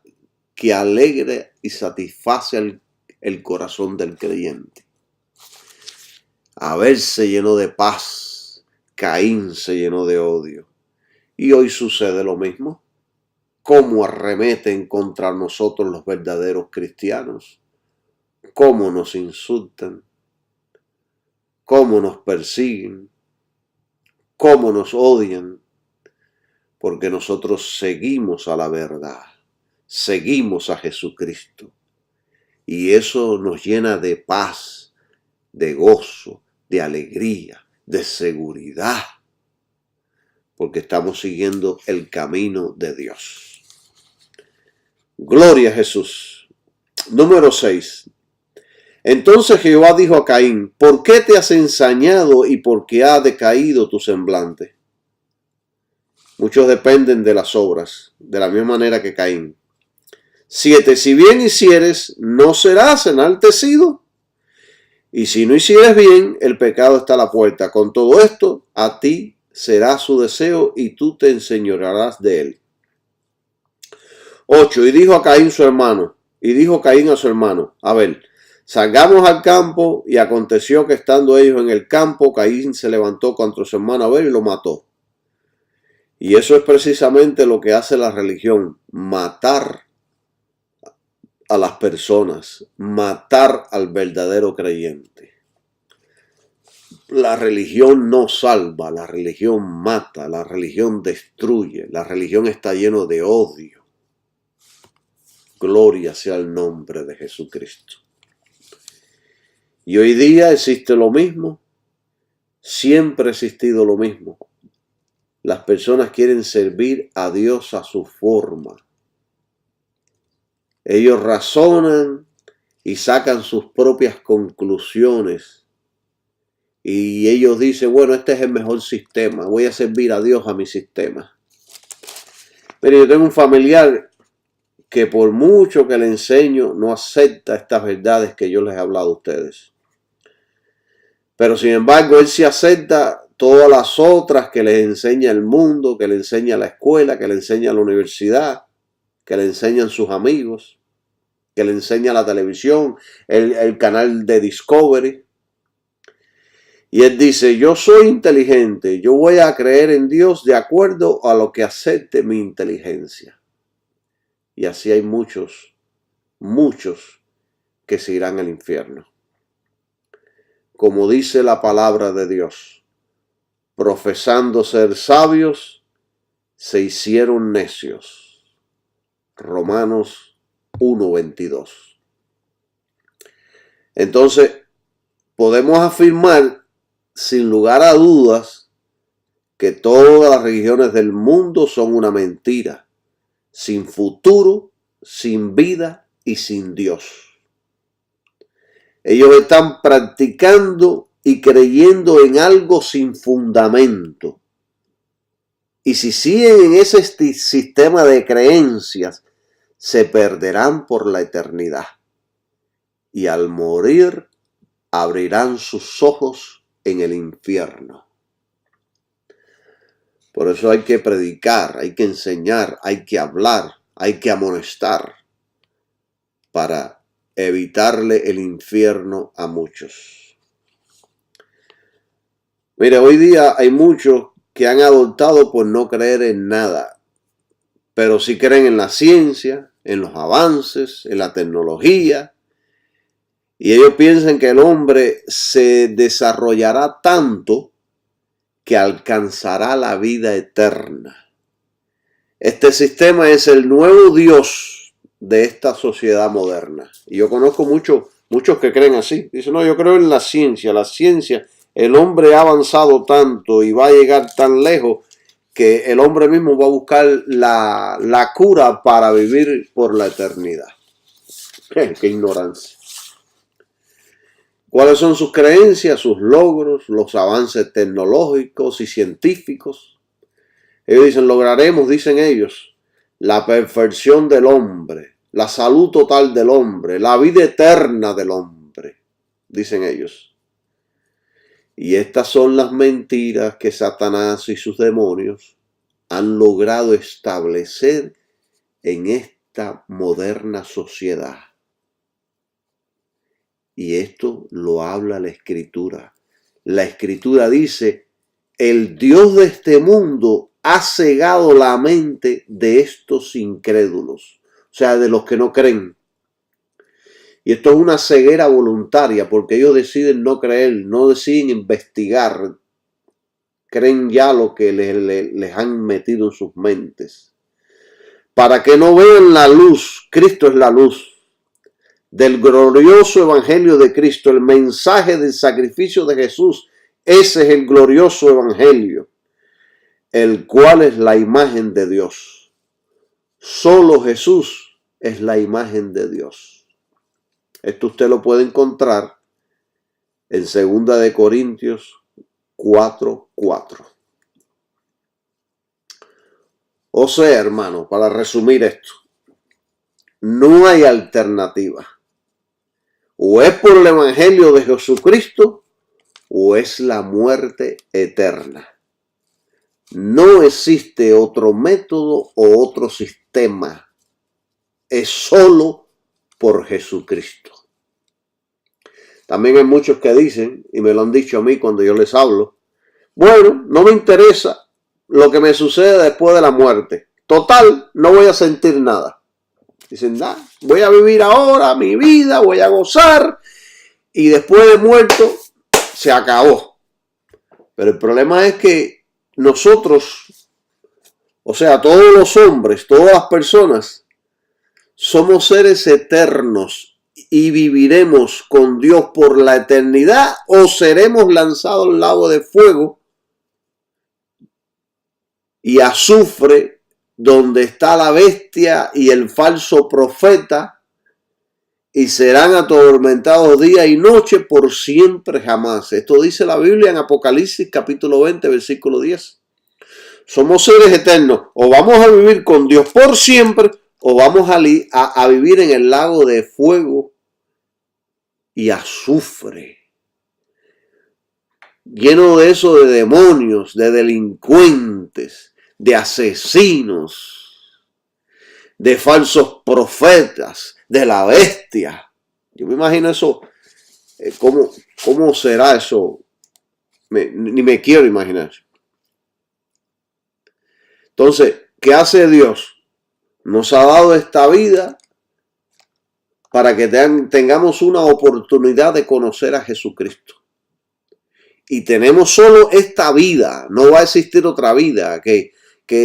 que alegra y satisface el corazón del creyente. Abel se llenó de paz, Caín se llenó de odio. Y hoy sucede lo mismo. ¿Cómo arremeten contra nosotros los verdaderos cristianos? ¿Cómo nos insultan? cómo nos persiguen, cómo nos odian, porque nosotros seguimos a la verdad, seguimos a Jesucristo. Y eso nos llena de paz, de gozo, de alegría, de seguridad, porque estamos siguiendo el camino de Dios. Gloria a Jesús. Número 6. Entonces Jehová dijo a Caín: ¿por qué te has ensañado y por qué ha decaído tu semblante? Muchos dependen de las obras, de la misma manera que Caín. 7. Si bien hicieres, no serás enaltecido. Y si no hicieres bien, el pecado está a la puerta. Con todo esto, a ti será su deseo y tú te enseñorearás de él. 8. Y dijo Caín a su hermano, Abel: salgamos al campo. Y aconteció que estando ellos en el campo, Caín se levantó contra su hermano Abel y lo mató. Y eso es precisamente lo que hace la religión: matar a las personas, matar al verdadero creyente. La religión no salva, la religión mata, la religión destruye, la religión está llena de odio. Gloria sea el nombre de Jesucristo. Y hoy día existe lo mismo, siempre ha existido lo mismo. Las personas quieren servir a Dios a su forma. Ellos razonan y sacan sus propias conclusiones. Y ellos dicen: bueno, este es el mejor sistema, voy a servir a Dios a mi sistema. Mire, yo tengo un familiar que por mucho que le enseño, no acepta estas verdades que yo les he hablado a ustedes. Pero sin embargo, él sí acepta todas las otras que les enseña el mundo, que le enseña la escuela, que le enseña la universidad, que le enseñan sus amigos, que le enseña la televisión, el canal de Discovery. Y él dice: yo soy inteligente, yo voy a creer en Dios de acuerdo a lo que acepte mi inteligencia. Y así hay muchos que se irán al infierno. Como dice la palabra de Dios: profesando ser sabios, se hicieron necios. Romanos 1:22. Entonces, podemos afirmar sin lugar a dudas que todas las religiones del mundo son una mentira, sin futuro, sin vida y sin Dios. Ellos están practicando y creyendo en algo sin fundamento. Y si siguen en ese sistema de creencias, se perderán por la eternidad. Y al morir, abrirán sus ojos en el infierno. Por eso hay que predicar, hay que enseñar, hay que hablar, hay que amonestar para evitarle el infierno a muchos. Mire, hoy día hay muchos que han adoptado por no creer en nada, pero sí creen en la ciencia, en los avances, en la tecnología, y ellos piensan que el hombre se desarrollará tanto que alcanzará la vida eterna. Este sistema es el nuevo Dios de esta sociedad moderna. Y yo conozco muchos que creen así. Dicen: no, yo creo en la ciencia. La ciencia, el hombre ha avanzado tanto y va a llegar tan lejos que el hombre mismo va a buscar la cura para vivir por la eternidad. ¡Qué ignorancia! ¿Cuáles son sus creencias, sus logros, los avances tecnológicos y científicos? Ellos dicen: lograremos, dicen ellos, la perfección del hombre, la salud total del hombre, la vida eterna del hombre, dicen ellos. Y estas son las mentiras que Satanás y sus demonios han logrado establecer en esta moderna sociedad. Y esto lo habla la Escritura. La Escritura dice: el Dios de este mundo ha cegado la mente de estos incrédulos, o sea, de los que no creen. Y esto es una ceguera voluntaria porque ellos deciden no creer, no deciden investigar, creen ya lo que les han metido en sus mentes. Para que no vean la luz, Cristo es la luz, del glorioso evangelio de Cristo, el mensaje del sacrificio de Jesús. Ese es el glorioso evangelio, el cual es la imagen de Dios. Solo Jesús es la imagen de Dios. Esto usted lo puede encontrar en 2 de Corintios 4:4. O sea, hermano, para resumir esto, no hay alternativa. O es por el evangelio de Jesucristo o es la muerte eterna. No existe otro método o otro sistema. Es solo por Jesucristo. También hay muchos que dicen, y me lo han dicho a mí cuando yo les hablo, bueno, no me interesa lo que me sucede después de la muerte. Total, no voy a sentir nada. Dicen, voy a vivir ahora mi vida, voy a gozar y después de muerto se acabó. Pero el problema es que nosotros, o sea, todos los hombres, todas las personas, somos seres eternos y viviremos con Dios por la eternidad o seremos lanzados al lago de fuego y azufre, donde está la bestia y el falso profeta, y serán atormentados día y noche por siempre jamás. Esto dice la Biblia en Apocalipsis capítulo 20, versículo 10. Somos seres eternos. O vamos a vivir con Dios por siempre, o vamos a vivir en el lago de fuego y azufre, lleno de eso, de demonios, de delincuentes, de asesinos, de falsos profetas, de la bestia. Yo me imagino eso, ¿cómo será eso? Ni me quiero imaginar. Entonces, ¿qué hace Dios? Nos ha dado esta vida para que tengamos una oportunidad de conocer a Jesucristo. Y tenemos solo esta vida, no va a existir otra vida que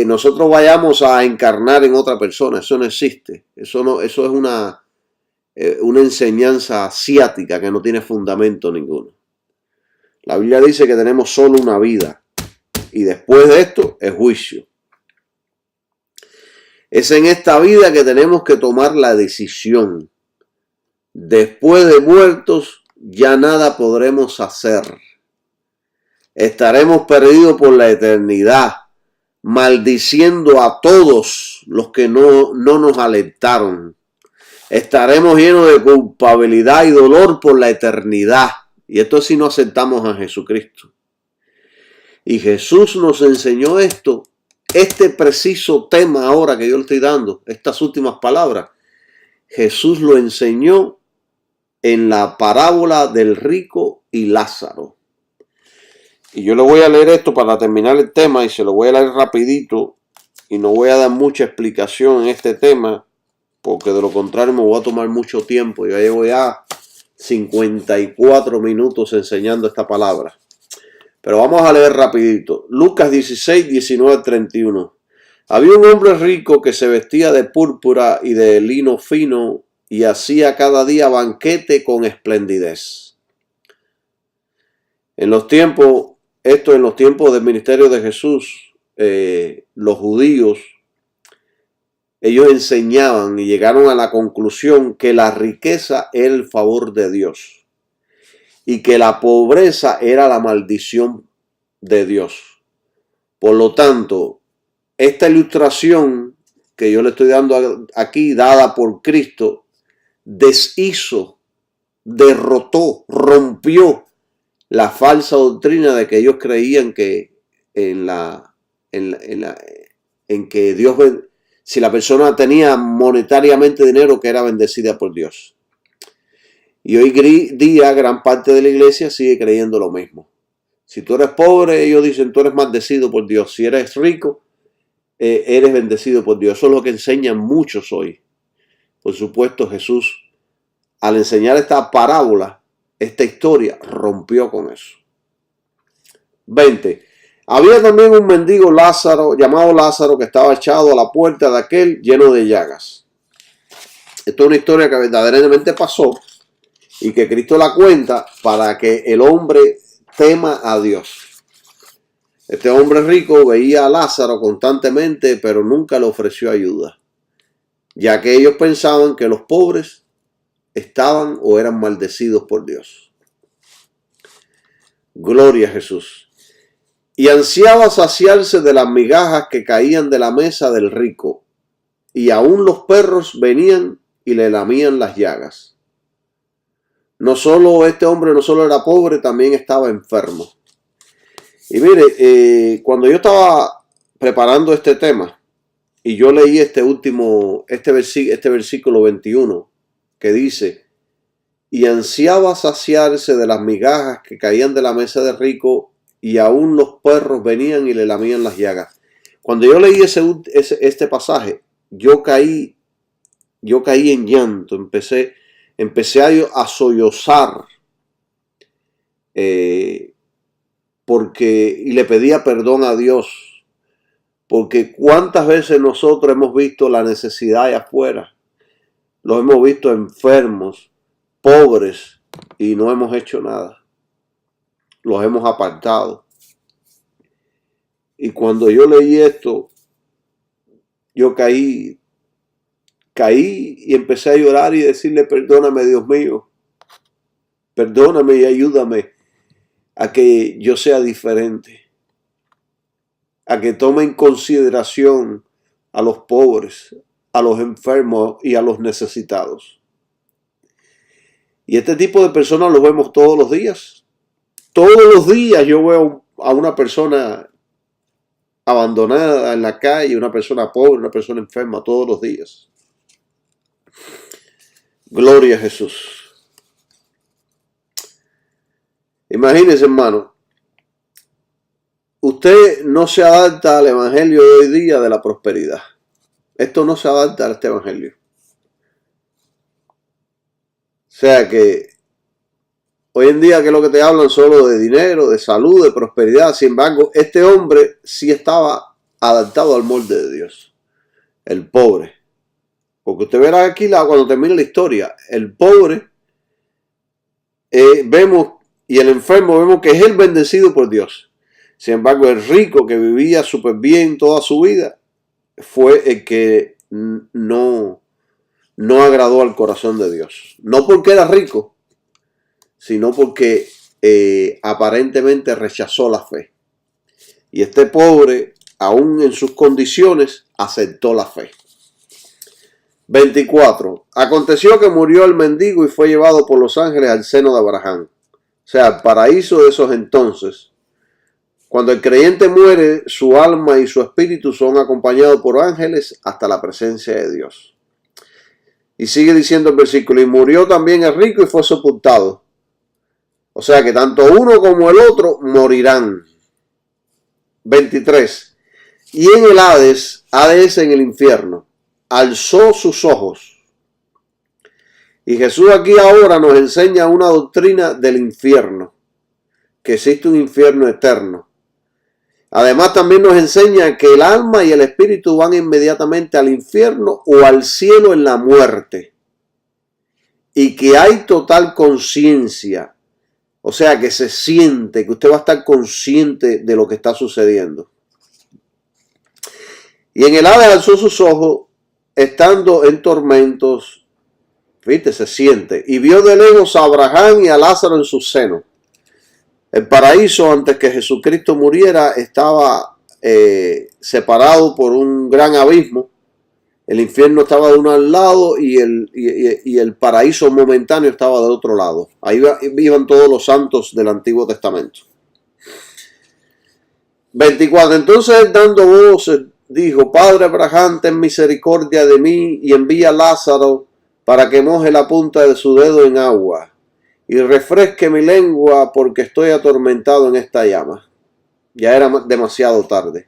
nosotros vayamos a encarnar en otra persona. Eso no existe. Eso es una enseñanza asiática que no tiene fundamento ninguno. La Biblia dice que tenemos solo una vida y después de esto es juicio. Es en esta vida que tenemos que tomar la decisión. Después de muertos ya nada podremos hacer. Estaremos perdidos por la eternidad, maldiciendo a todos los que no nos alentaron. Estaremos llenos de culpabilidad y dolor por la eternidad. Y esto es si no aceptamos a Jesucristo. Y Jesús nos enseñó esto, este preciso tema ahora que yo le estoy dando, estas últimas palabras. Jesús lo enseñó en la parábola del rico y Lázaro. Y yo le voy a leer esto para terminar el tema y se lo voy a leer rapidito y no voy a dar mucha explicación en este tema porque de lo contrario me voy a tomar mucho tiempo. Yo llevo ya 54 minutos enseñando esta palabra. Pero vamos a leer rapidito. Lucas 16, 19, 31. Había un hombre rico que se vestía de púrpura y de lino fino y hacía cada día banquete con esplendidez. En los tiempos del ministerio de Jesús, los judíos, ellos enseñaban y llegaron a la conclusión que la riqueza era el favor de Dios y que la pobreza era la maldición de Dios. Por lo tanto, esta ilustración que yo le estoy dando aquí, dada por Cristo, deshizo, derrotó, rompió la falsa doctrina de que ellos creían que en que Dios, si la persona tenía monetariamente dinero, que era bendecida por Dios. Y hoy día gran parte de la iglesia sigue creyendo lo mismo. Si tú eres pobre, ellos dicen tú eres maldecido por Dios. Si eres rico, eres bendecido por Dios. Eso es lo que enseñan muchos hoy. Por supuesto, Jesús al enseñar esta parábola, esta historia, rompió con eso. 20. Había también un mendigo Lázaro, llamado Lázaro, que estaba echado a la puerta de aquel lleno de llagas. Esto es una historia que verdaderamente pasó y que Cristo la cuenta para que el hombre tema a Dios. Este hombre rico veía a Lázaro constantemente, pero nunca le ofreció ayuda, ya que ellos pensaban que los pobres estaban o eran maldecidos por Dios. Gloria a Jesús. Y ansiaba saciarse de las migajas que caían de la mesa del rico, y aún los perros venían y le lamían las llagas. Este hombre no solo era pobre, también estaba enfermo. Y mire, cuando yo estaba preparando este tema, y yo leí este versículo 21, que dice, y ansiaba saciarse de las migajas que caían de la mesa del rico, y aún los perros venían y le lamían las llagas. Cuando yo leí este pasaje, yo caí en llanto, empecé a sollozar, y le pedía perdón a Dios, porque cuántas veces nosotros hemos visto la necesidad allá afuera, los hemos visto enfermos, pobres, y no hemos hecho nada. Los hemos apartado. Y cuando yo leí esto, yo caí y empecé a llorar y decirle, perdóname, Dios mío, perdóname y ayúdame a que yo sea diferente, a que tome en consideración a los pobres, a los enfermos y a los necesitados. Y este tipo de personas los vemos todos los días. Todos los días yo veo a una persona abandonada en la calle, una persona pobre, una persona enferma, todos los días. Gloria a Jesús. Imagínense, hermano, usted no se adapta al evangelio de hoy día de la prosperidad. Esto no se adapta a este evangelio. O sea que hoy en día, que es lo que te hablan solo de dinero, de salud, de prosperidad. Sin embargo, este hombre sí estaba adaptado al molde de Dios. El pobre. Porque usted verá aquí cuando termine la historia, el pobre vemos, y el enfermo vemos que es el bendecido por Dios. Sin embargo, el rico que vivía súper bien toda su vida fue el que no agradó al corazón de Dios. No porque era rico, sino porque aparentemente rechazó la fe. Y este pobre, aún en sus condiciones, aceptó la fe. 24. Aconteció que murió el mendigo y fue llevado por los ángeles al seno de Abraham. O sea, al paraíso de esos entonces. Cuando el creyente muere, su alma y su espíritu son acompañados por ángeles hasta la presencia de Dios. Y sigue diciendo el versículo, y murió también el rico y fue sepultado. O sea que tanto uno como el otro morirán. 23. Y en el Hades en el infierno, alzó sus ojos. Y Jesús aquí ahora nos enseña una doctrina del infierno, que existe un infierno eterno. Además también nos enseña que el alma y el espíritu van inmediatamente al infierno o al cielo en la muerte. Y que hay total conciencia. O sea, que se siente, que usted va a estar consciente de lo que está sucediendo. Y en el Hades alzó sus ojos, estando en tormentos, fíjate, se siente, y vio de lejos a Abraham y a Lázaro en su seno. El paraíso, antes que Jesucristo muriera, estaba separado por un gran abismo. El infierno estaba de uno al lado y el paraíso momentáneo estaba del otro lado. Ahí iban todos los santos del Antiguo Testamento. 24. Entonces, dando voces, dijo, Padre Abraham, ten misericordia de mí y envía a Lázaro para que moje la punta de su dedo en agua y refresque mi lengua porque estoy atormentado en esta llama. Ya era demasiado tarde.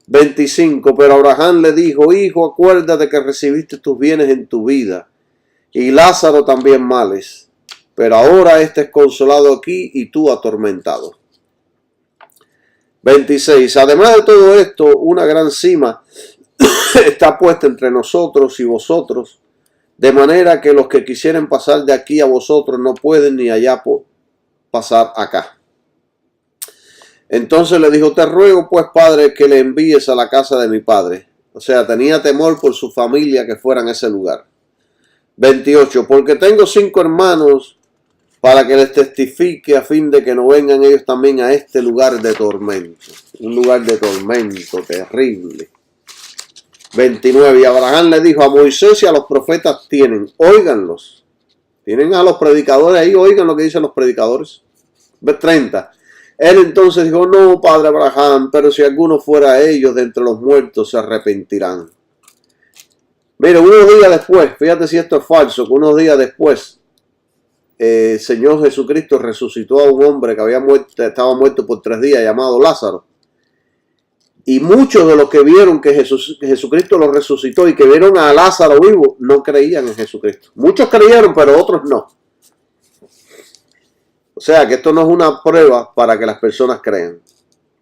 25. Pero Abraham le dijo, hijo, acuérdate que recibiste tus bienes en tu vida y Lázaro también males, pero ahora este es consolado aquí y tú atormentado. 26. Además de todo esto, una gran cima está puesta entre nosotros y vosotros, de manera que los que quisieren pasar de aquí a vosotros no pueden ni allá pasar acá. Entonces le dijo, te ruego pues, padre, que le envíes a la casa de mi padre. O sea, tenía temor por su familia que fueran a ese lugar. 28. Porque tengo 5 hermanos para que les testifique a fin de que no vengan ellos también a este lugar de tormento. Un lugar de tormento terrible. 29. Y Abraham le dijo, a Moisés y a los profetas tienen, óiganlos. Tienen a los predicadores ahí, oigan lo que dicen los predicadores. 30. Él entonces dijo, no, padre Abraham, pero si alguno fuera a ellos de entre los muertos se arrepentirán. Mire, unos días después, fíjate si esto es falso, que unos días después, el Señor Jesucristo resucitó a un hombre que estaba muerto por 3 días, llamado Lázaro. Y muchos de los que vieron que Jesucristo lo resucitó y que vieron a Lázaro vivo, no creían en Jesucristo. Muchos creyeron, pero otros no. O sea que esto no es una prueba para que las personas crean.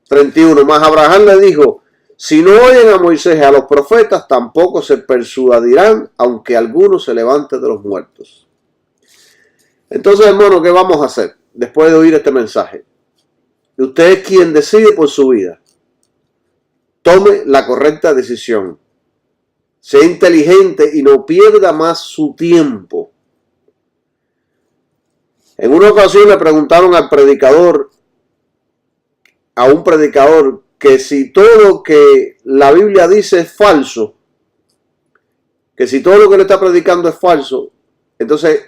31. Más Abraham le dijo, si no oyen a Moisés y a los profetas, tampoco se persuadirán, aunque alguno se levante de los muertos. Entonces, hermano, ¿qué vamos a hacer después de oír este mensaje? Usted es quien decide por su vida. Tome la correcta decisión. Sea inteligente y no pierda más su tiempo. En una ocasión le preguntaron al predicador, a un predicador, que si todo lo que la Biblia dice es falso, que si todo lo que le está predicando es falso, entonces,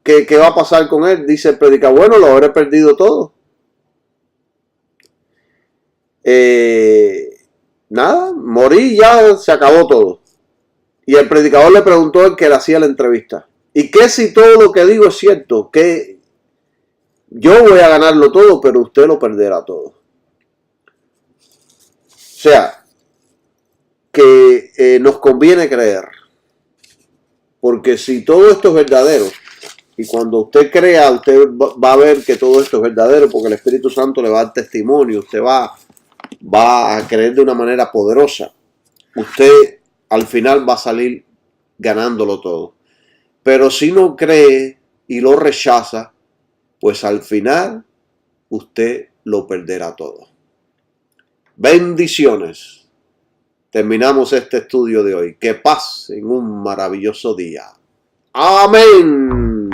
¿qué va a pasar con él? Dice el predicador, bueno, lo habré perdido todo. Nada, morí, ya se acabó todo. Y el predicador le preguntó al que le hacía la entrevista, ¿y qué si todo lo que digo es cierto? Que yo voy a ganarlo todo, pero usted lo perderá todo. O sea, que nos conviene creer. Porque si todo esto es verdadero, y cuando usted crea, usted va a ver que todo esto es verdadero, porque el Espíritu Santo le va a dar testimonio, usted va a creer de una manera poderosa. Usted al final va a salir ganándolo todo. Pero si no cree y lo rechaza, pues al final usted lo perderá todo. Bendiciones. Terminamos este estudio de hoy. Que pasen un maravilloso día. Amén.